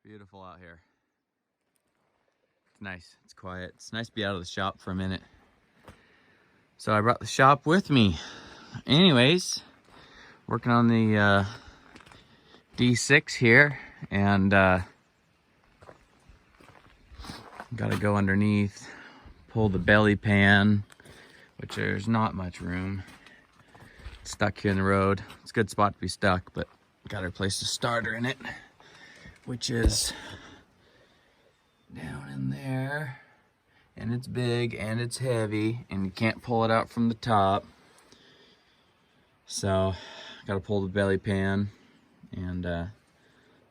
Beautiful out here. It's nice, it's quiet. It's nice to be out of the shop for a minute. So I brought the shop with me. Anyways, working on the D6 here, and gotta go underneath, pull the belly pan, which there's not much room. It's stuck here in the road. It's a good spot to be stuck, but gotta replace the starter in it, which is down in there, and it's big and it's heavy, and you can't pull it out from the top. So gotta pull the belly pan and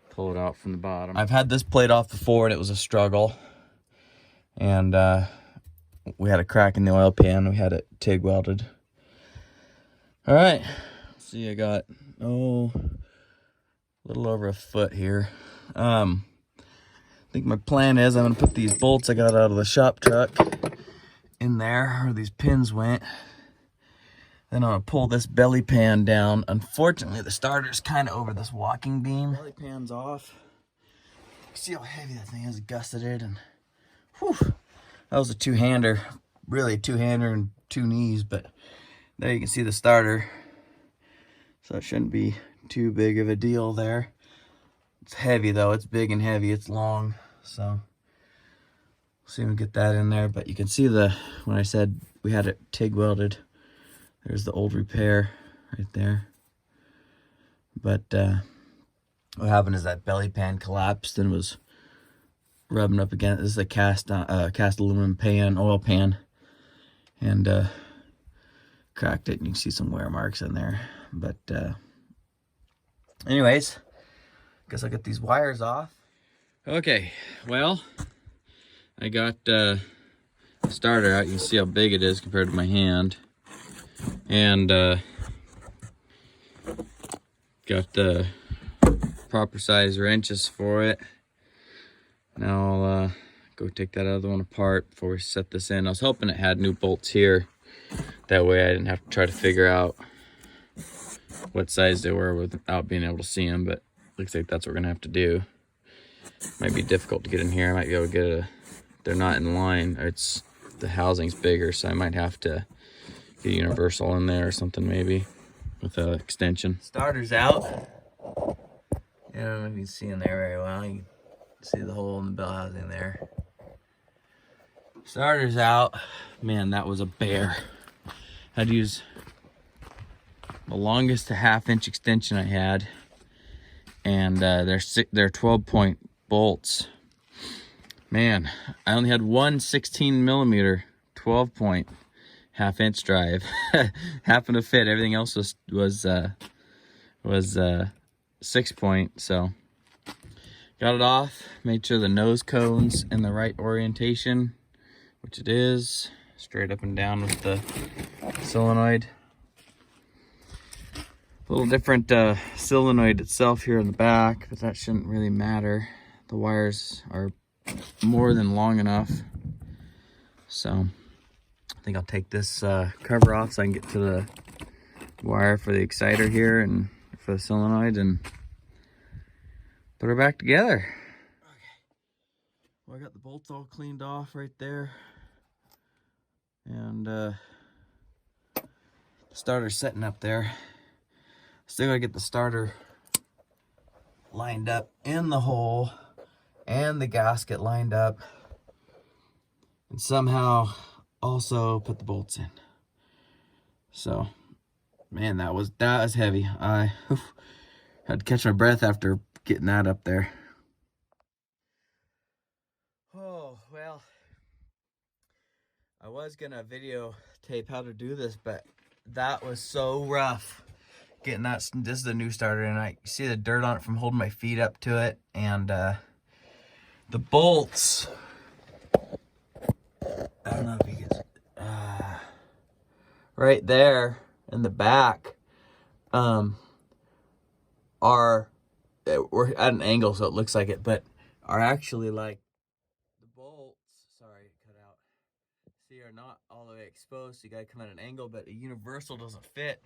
pull it out from the bottom. I've had this plate off before and it was a struggle, and we had a crack in the oil pan. We had it TIG welded. All right, see, I got a little over a foot here. I think my plan is I'm gonna put these bolts I got out of the shop truck in there where these pins went. Then I'm gonna pull this belly pan down. Unfortunately, the starter's kind of over this walking beam. Belly pan's off. See how heavy that thing is, gusseted it, and whew, that was a two-hander. Really a two-hander and two knees, but there you can see the starter. So it shouldn't be too big of a deal there. It's heavy though, it's big and heavy, it's long. So we'll see if we get that in there. But you can see when I said we had it TIG welded, there's the old repair right there. But what happened is that belly pan collapsed and was rubbing up against. This is a cast aluminum pan, oil pan, and cracked it. And you can see some wear marks in there. But anyways, guess I'll get these wires off. Okay, well, I got the starter out. You can see how big it is compared to my hand. And got the proper size wrenches for it. Now I'll go take that other one apart before we set this in. I was hoping it had new bolts here. That way I didn't have to try to figure out what size they were without being able to see them, but looks like that's what we're gonna have to do. Might be difficult to get in here. I might be able to get they're not in line, or the housing's bigger, so I might have to get a universal in there or something, maybe with an extension. Starter's out. I don't know if you can see in there very well. You can see the hole in the bell housing there. Starter's out. Man, that was a bear. Had to use the longest 1/2-inch extension I had, and they're 12-point bolts. Man, I only had one 16mm 12-point 1/2-inch drive. Happened to fit. Everything else was 6-point. So got it off. Made sure the nose cone's in the right orientation, which it is. Straight up and down with the solenoid. A little different solenoid itself here in the back, but that shouldn't really matter. The wires are more than long enough. So I think I'll take this cover off so I can get to the wire for the exciter here and for the solenoid and put her back together. Okay. Well, I got the bolts all cleaned off right there. And the starter's setting up there. Still gotta get the starter lined up in the hole and the gasket lined up, and somehow also put the bolts in. So, man, that was heavy. I had to catch my breath after getting that up there. Oh, well, I was gonna videotape how to do this, but that was so rough getting that. This is the new starter, and I see the dirt on it from holding my feet up to it, and the bolts, I don't know if you can, right there in the back, we're at an angle so it looks like it, but are actually like the bolts, sorry, it cut out, see, are not all the way exposed, so you gotta come at an angle, but a universal doesn't fit.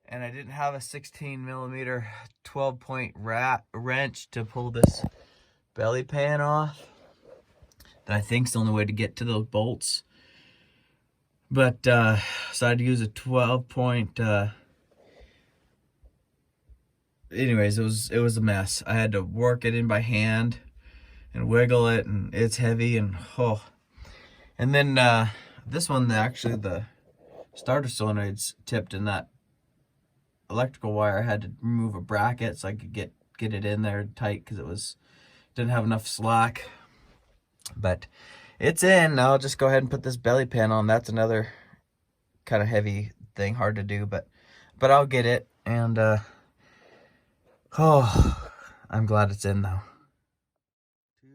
And I didn't have a 16mm 12-point wrench to pull this belly pan off. That I think is the only way to get to those bolts. But so I had to use a 12 point. Anyways, it was a mess. I had to work it in by hand and wiggle it, and it's heavy, and oh. And then this one, actually the starter solenoid's tipped in that electrical wire. I had to remove a bracket so I could get it in there tight because it didn't have enough slack. But it's in. I'll just go ahead and put this belly pan on. That's another kind of heavy thing, hard to do, but I'll get it. And oh, I'm glad it's in though. 2,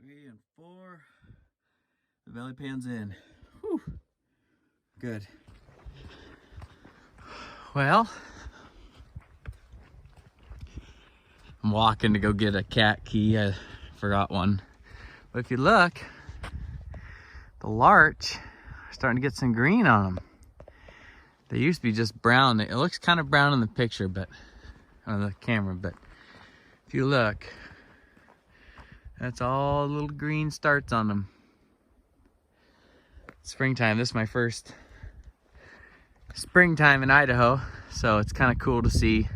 3, and 4. The belly pan's in. Whew. Good. Well, I'm walking to go get a cat key. I forgot one. But if you look, the larch are starting to get some green on them. They used to be just brown. It looks kind of brown in the picture, but on the camera, but if you look, that's all little green starts on them. Springtime. This is my first springtime in Idaho, so it's kind of cool to see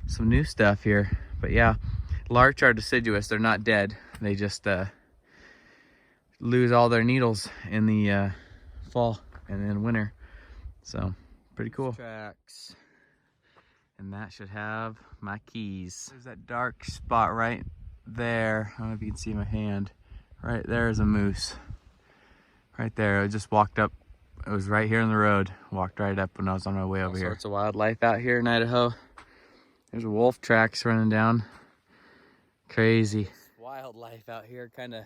some new stuff here. But yeah, larch are deciduous. They're not dead. They just lose all their needles in the fall and in winter. So pretty cool. Tracks. And that should have my keys. There's that dark spot right there. I don't know if you can see my hand. Right there is a moose. Right there. I just walked up. It was right here on the road. Walked right up when I was on my way over here. All sorts of wildlife out here in Idaho. There's wolf tracks running down. Crazy. Wildlife out here kind of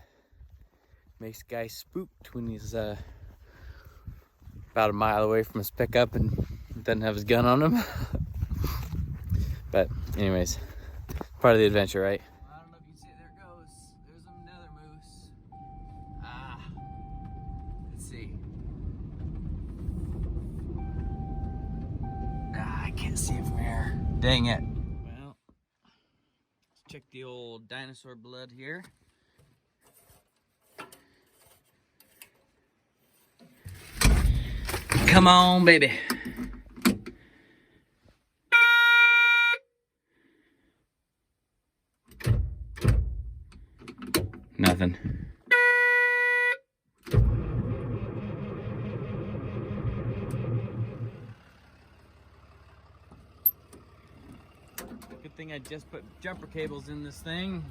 makes guys spooked when he's about a mile away from his pickup and doesn't have his gun on him. But anyways, part of the adventure, right? I don't know if you can see it. There it goes. There's another moose. Let's see. I can't see it from here. Dang it. Well, let's check the old dinosaur blood here. Come on, baby. Nothing. Good thing I just put jumper cables in this thing.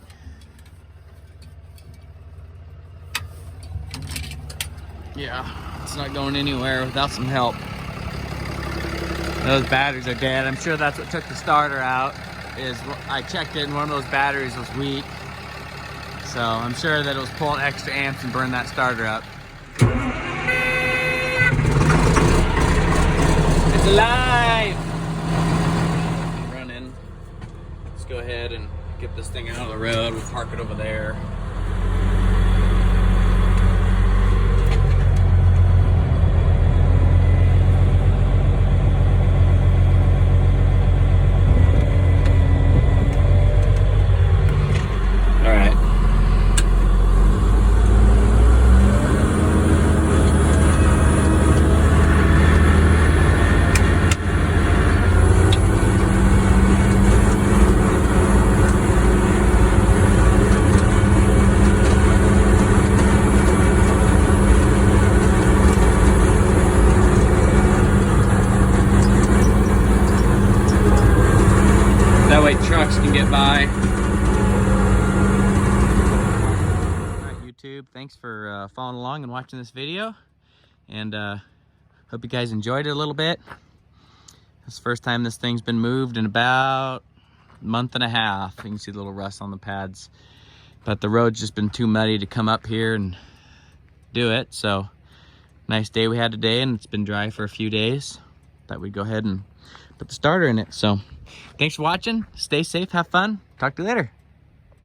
Yeah, it's not going anywhere without some help. Those batteries are dead. I'm sure that's what took the starter out. I checked it and one of those batteries was weak. So I'm sure that it was pulling extra amps and burned that starter up. It's alive! Running. Let's go ahead and get this thing out of the road. We'll park it over there. That way trucks can get by. Alright, YouTube, thanks for following along and watching this video. And hope you guys enjoyed it a little bit. It's the first time this thing's been moved in about a month and a half. You can see the little rust on the pads. But the road's just been too muddy to come up here and do it. So, nice day we had today, and it's been dry for a few days. Thought we'd go ahead and put the starter in it. So, thanks for watching. Stay safe, have fun. Talk to you later.